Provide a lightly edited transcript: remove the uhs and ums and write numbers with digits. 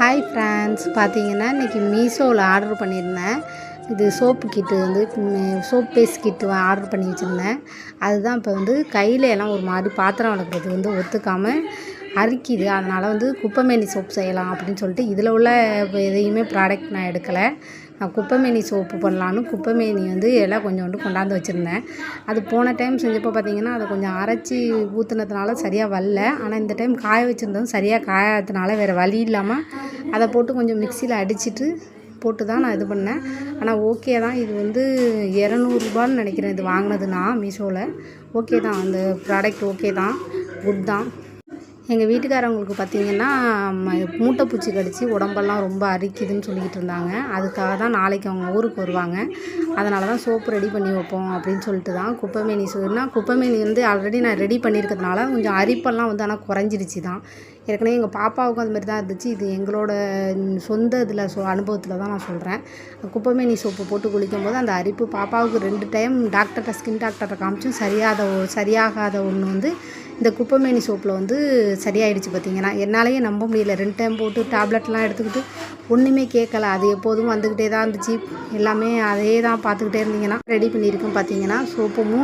Hi friends, பார்த்தீங்கன்னா இன்றைக்கி மீஷோவில் ஆர்டர் பண்ணியிருந்தேன். இது சோப்பு கிட்டு வந்து சோப் பேஸ்ட் கிட்டு ஆர்டர் பண்ணி வச்சுருந்தேன். அதுதான் இப்போ வந்து கையில் எல்லாம் ஒரு மாதிரி பாத்திரம் வளர்க்குறது வந்து ஒத்துக்காமல் அரிக்குது. அதனால் வந்து குப்பைமேனி சோப் செய்யலாம் அப்படின்னு சொல்லிட்டு இதில் உள்ள எதையுமே ப்ராடக்ட் நான் எடுக்கலை. நான் குப்பைமேனி சோப்பு பண்ணலான்னு குப்பைமேனி வந்து எல்லாம் கொஞ்சோண்டு கொண்டாந்து வச்சுருந்தேன். அது போன டைம் செஞ்சப்போ பார்த்திங்கன்னா அதை கொஞ்சம் அரைச்சி ஊற்றுனதுனால சரியாக வரல. ஆனால் இந்த டைம் காய வச்சுருந்ததும் சரியாக காயாததுனால வேறு வழி இல்லாமல் அதை போட்டு கொஞ்சம் மிக்சியில் அடிச்சுட்டு போட்டு தான் நான் இது பண்ணேன். ஆனால் ஓகே தான். இது வந்து 200 நினைக்கிறேன் இது வாங்கினது நான் மீஷோவில். ஓகே தான், அந்த ப்ராடக்ட் ஓகே தான், குட் தான். எங்கள் வீட்டுக்காரவங்களுக்கு பார்த்திங்கன்னா மூட்டைப்பூச்சி கடிச்சு உடம்பெல்லாம் ரொம்ப அரிக்குதுன்னு சொல்லிக்கிட்டு இருந்தாங்க. அதுக்காக தான் நாளைக்கு அவங்க ஊருக்கு வருவாங்க. அதனால தான் சோப்பு ரெடி பண்ணி வைப்போம் அப்படின்னு சொல்லிட்டு தான் குப்பைமேனி சோப்புனா குப்பைமேனி வந்து ஆல்ரெடி நான் ரெடி பண்ணியிருக்கிறதுனால கொஞ்சம் அரிப்பெல்லாம் வந்து ஆனால் குறைஞ்சிருச்சு தான். ஏற்கனவே எங்கள் பாப்பாவுக்கும் அது மாதிரி தான் இருந்துச்சு. இது எங்களோட சொந்த இதில் அனுபவத்தில் தான் நான் சொல்கிறேன். குப்பைமேனி சோப்பு போட்டு குளிக்கும்போது அந்த அரிப்பு பாப்பாவுக்கு 2 டைம் டாக்டர்கிட்ட ஸ்கின் டாக்டர்கிட்ட காமிச்சும் சரியாகாத ஒன்று வந்து இந்த குப்பைமேனி சோப்பில் வந்து சரியாயிடுச்சு. பார்த்திங்கன்னா என்னாலேயே நம்ப முடியல. 2 டைம் போட்டு டேப்லெட்லாம் எடுத்துக்கிட்டு ஒன்றுமே கேட்கல. அது எப்போதும் வந்துக்கிட்டே தான் இருந்துச்சு. எல்லாமே அதே தான் பார்த்துக்கிட்டே இருந்தீங்கன்னா ரெடி பண்ணியிருக்கேன். பார்த்திங்கன்னா சோப்பு 3